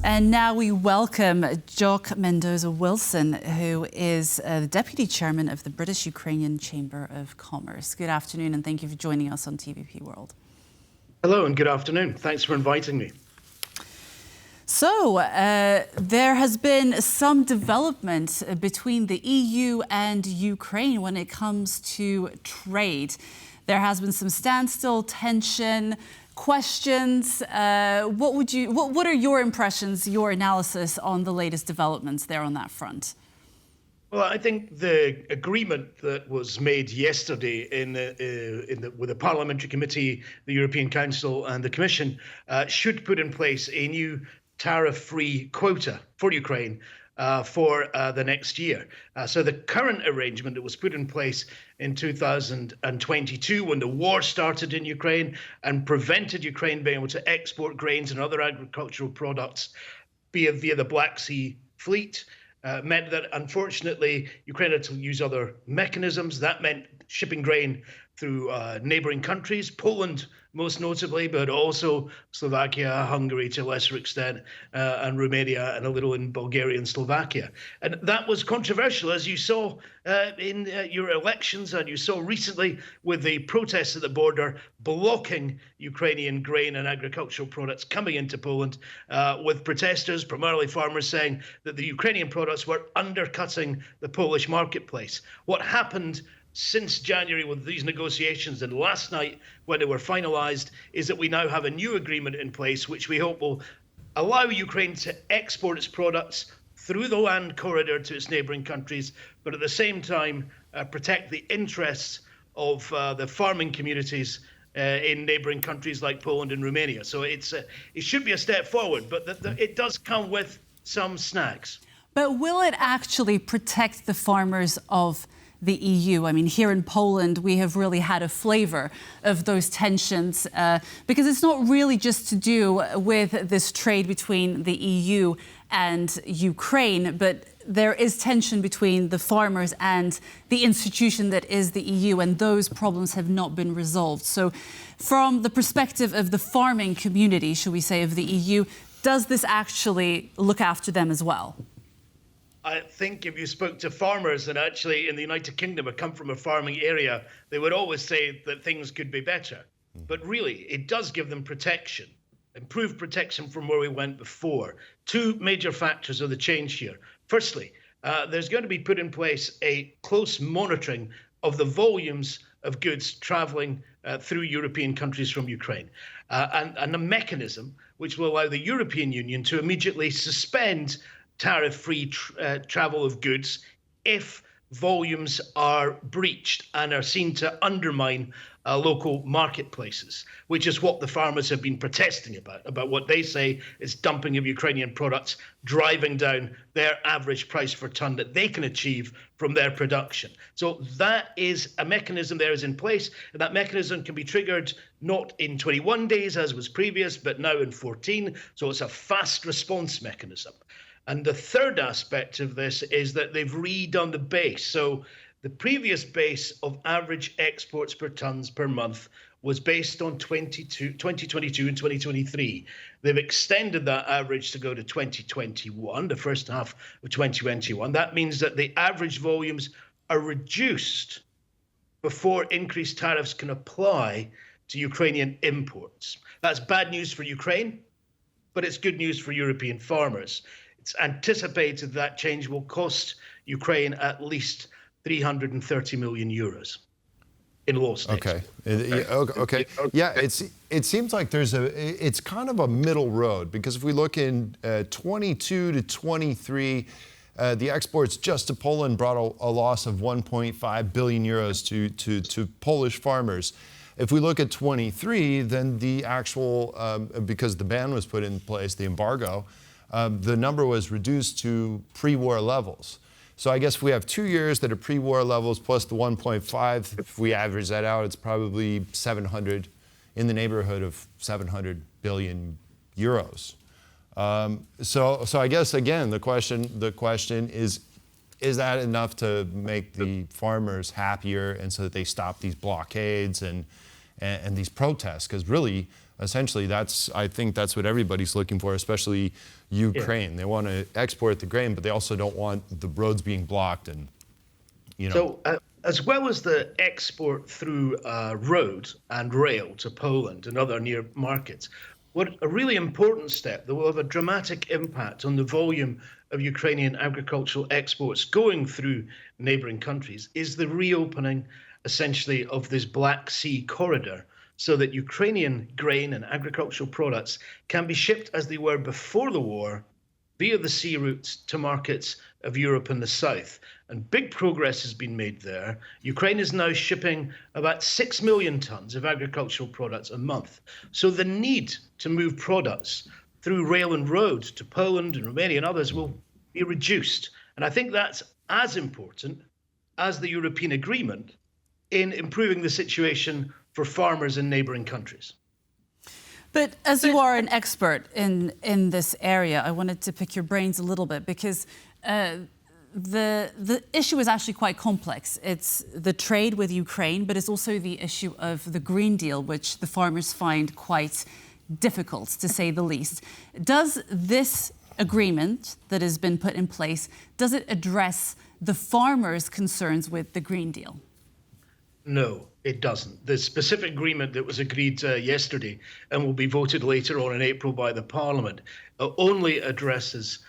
And now we welcome Jock Mendoza Wilson, who is the Deputy Chairman of the British-Ukrainian Chamber of Commerce. Good afternoon, and thank you for joining us on TVP World. Hello, and good afternoon. Thanks for inviting me. So, there has been some development between the EU and Ukraine when it comes to trade. There has been some standstill, tension, questions. What are your impressions, your analysis on the latest developments there on that front? Well, I think the agreement that was made yesterday with the Parliamentary Committee, the European Council and the Commission should put in place a new tariff-free quota for Ukraine for the next year. So the current arrangement that was put in place in 2022 when the war started in Ukraine and prevented Ukraine being able to export grains and other agricultural products via the Black Sea fleet meant that, unfortunately, Ukraine had to use other mechanisms. That meant shipping grain through neighboring countries, Poland most notably, but also Slovakia, Hungary to a lesser extent, and Romania, and a little in Bulgaria and Slovakia. And that was controversial, as you saw in your elections, and you saw recently with the protests at the border blocking Ukrainian grain and agricultural products coming into Poland, with protesters, primarily farmers, saying that the Ukrainian products were undercutting the Polish marketplace. What happened since January with these negotiations and last night when they were finalized is that we now have a new agreement in place which we hope will allow Ukraine to export its products through the land corridor to its neighboring countries, but at the same time protect the interests of the farming communities in neighboring countries like Poland and Romania. So it should be a step forward, but it does come with some snags. But will it actually protect the farmers of the EU? I mean, here in Poland, we have really had a flavor of those tensions because it's not really just to do with this trade between the EU and Ukraine, but there is tension between the farmers and the institution that is the EU, and those problems have not been resolved. So from the perspective of the farming community, should we say, of the EU, does this actually look after them as well? I think if you spoke to farmers, and actually in the United Kingdom, I come from a farming area, they would always say that things could be better. But really, it does give them protection, improved protection from where we went before. Two major factors of the change here. Firstly, there's going to be put in place a close monitoring of the volumes of goods traveling through European countries from Ukraine, and a mechanism which will allow the European Union to immediately suspend tariff-free travel of goods if volumes are breached and are seen to undermine local marketplaces, which is what the farmers have been protesting about what they say is dumping of Ukrainian products, driving down their average price per ton that they can achieve from their production. So that is a mechanism there is in place, and that mechanism can be triggered not in 21 days as was previous, but now in 14. So it's a fast response mechanism. And the third aspect of this is that they've redone the base. So the previous base of average exports per tons per month was based on 2022 and 2023. They've extended that average to go to 2021, the first half of 2021. That means that the average volumes are reduced before increased tariffs can apply to Ukrainian imports. That's bad news for Ukraine, but it's good news for European farmers. It's anticipated that change will cost Ukraine at least 330 million euros in law states. Okay. Yeah, it seems like it's kind of a middle road, because if we look in 22 to 23, the exports just to Poland brought a loss of 1.5 billion euros to Polish farmers. If we look at 23, then the actual, because the ban was put in place, the embargo, the number was reduced to pre-war levels. So I guess if we have 2 years that are pre-war levels plus the 1.5, if we average that out, it's probably 700, in the neighborhood of 700 billion euros. So I guess, again, the question is that enough to make the farmers happier and so that they stop these blockades and these protests? Because really, essentially, I think that's what everybody's looking for, especially Ukraine. Yeah. They want to export the grain, but they also don't want the roads being blocked and, So as well as the export through road and rail to Poland and other near markets, what a really important step that will have a dramatic impact on the volume of Ukrainian agricultural exports going through neighboring countries is the reopening, essentially, of this Black Sea corridor, so that Ukrainian grain and agricultural products can be shipped as they were before the war via the sea routes to markets of Europe and the South. And big progress has been made there. Ukraine is now shipping about 6 million tons of agricultural products a month. So the need to move products through rail and road to Poland and Romania and others will be reduced. And I think that's as important as the European agreement in improving the situation for farmers in neighboring countries. But as you are an expert in this area, I wanted to pick your brains a little bit, because the issue is actually quite complex. It's the trade with Ukraine, but it's also the issue of the Green Deal, which the farmers find quite difficult, to say the least. Does this agreement that has been put in place, does it address the farmers' concerns with the Green Deal? No, it doesn't. The specific agreement that was agreed yesterday and will be voted later on in April by the Parliament only addresses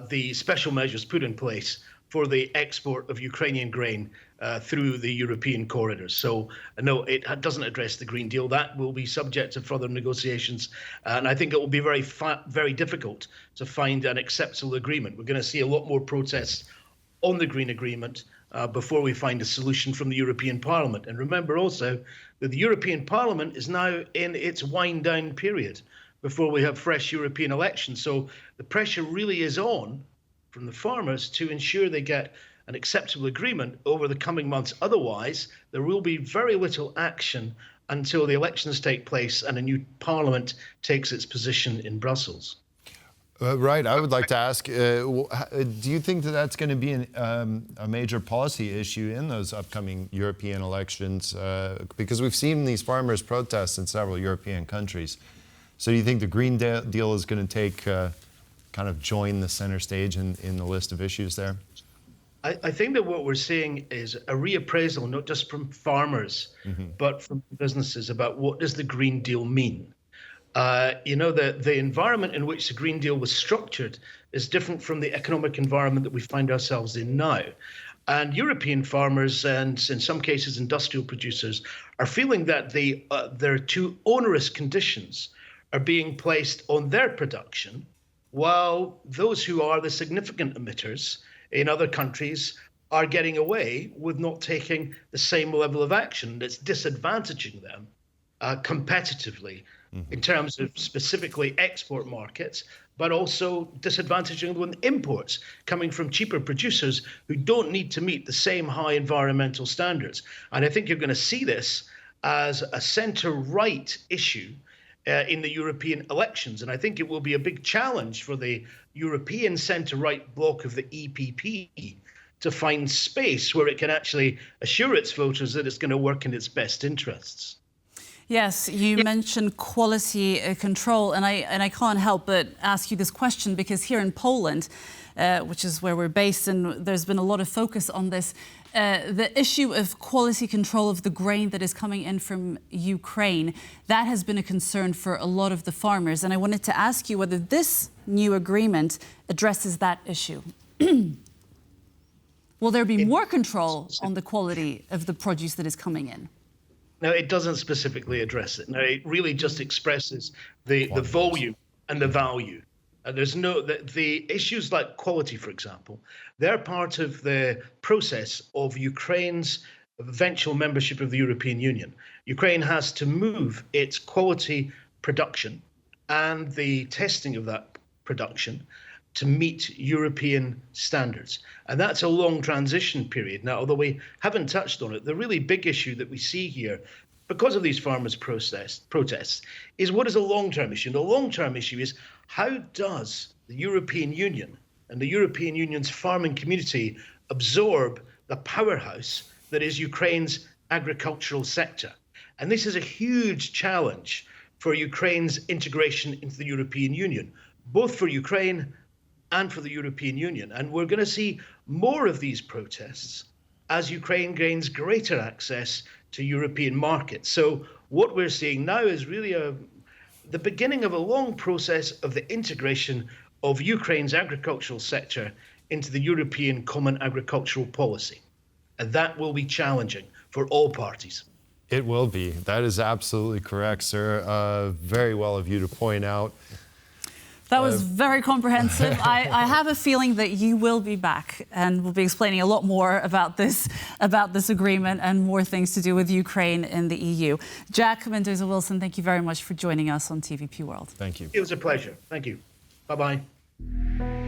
the special measures put in place for the export of Ukrainian grain through the European corridors. So no, it doesn't address the Green Deal. That will be subject to further negotiations. And I think it will be very difficult to find an acceptable agreement. We're going to see a lot more protests on the Green Agreement before we find a solution from the European Parliament. And remember also that the European Parliament is now in its wind-down period before we have fresh European elections. So the pressure really is on from the farmers to ensure they get an acceptable agreement over the coming months. Otherwise, there will be very little action until the elections take place and a new parliament takes its position in Brussels. Right. I would like to ask, do you think that that's going to be a major policy issue in those upcoming European elections? Because we've seen these farmers protest in several European countries. So do you think the Green Deal is going to take kind of join the center stage in the list of issues there? I think that what we're seeing is a reappraisal, not just from farmers, but from businesses, about what does the Green Deal mean? The environment in which the Green Deal was structured is different from the economic environment that we find ourselves in now. And European farmers, and in some cases industrial producers, are feeling that there are too onerous conditions are being placed on their production, while those who are the significant emitters in other countries are getting away with not taking the same level of action. That's disadvantaging them competitively in terms of specifically export markets, but also disadvantaging them with imports coming from cheaper producers who don't need to meet the same high environmental standards. And I think you're going to see this as a centre-right issue in the European elections. And I think it will be a big challenge for the European centre-right bloc of the EPP to find space where it can actually assure its voters that it's going to work in its best interests. Yes, you mentioned quality control, and I can't help but ask you this question, because here in Poland, which is where we're based, and there's been a lot of focus on this, the issue of quality control of the grain that is coming in from Ukraine, that has been a concern for a lot of the farmers. And I wanted to ask you whether this new agreement addresses that issue. Will there be more control on the quality of the produce that is coming in? No, it doesn't specifically address it. No, it really just expresses the volume and the value. There's no the issues like quality, for example, they're part of the process of Ukraine's eventual membership of the European Union. Ukraine has to move its quality production and the testing of that production to meet European standards. And that's a long transition period. Now, although we haven't touched on it, the really big issue that we see here, because of these farmers' protests, is what is a long-term issue. And the long-term issue is, how does the European Union and the European Union's farming community absorb the powerhouse that is Ukraine's agricultural sector? And this is a huge challenge for Ukraine's integration into the European Union, both for Ukraine and for the European Union. And we're going to see more of these protests as Ukraine gains greater access to European markets. So what we're seeing now is really the beginning of a long process of the integration of Ukraine's agricultural sector into the European Common Agricultural Policy. And that will be challenging for all parties. It will be. That is absolutely correct, sir. Very well of you to point out. That was very comprehensive. I have a feeling that you will be back and we'll be explaining a lot more about this agreement and more things to do with Ukraine and the EU. Jock Mendoza Wilson, thank you very much for joining us on TVP World. Thank you. It was a pleasure. Thank you. Bye-bye.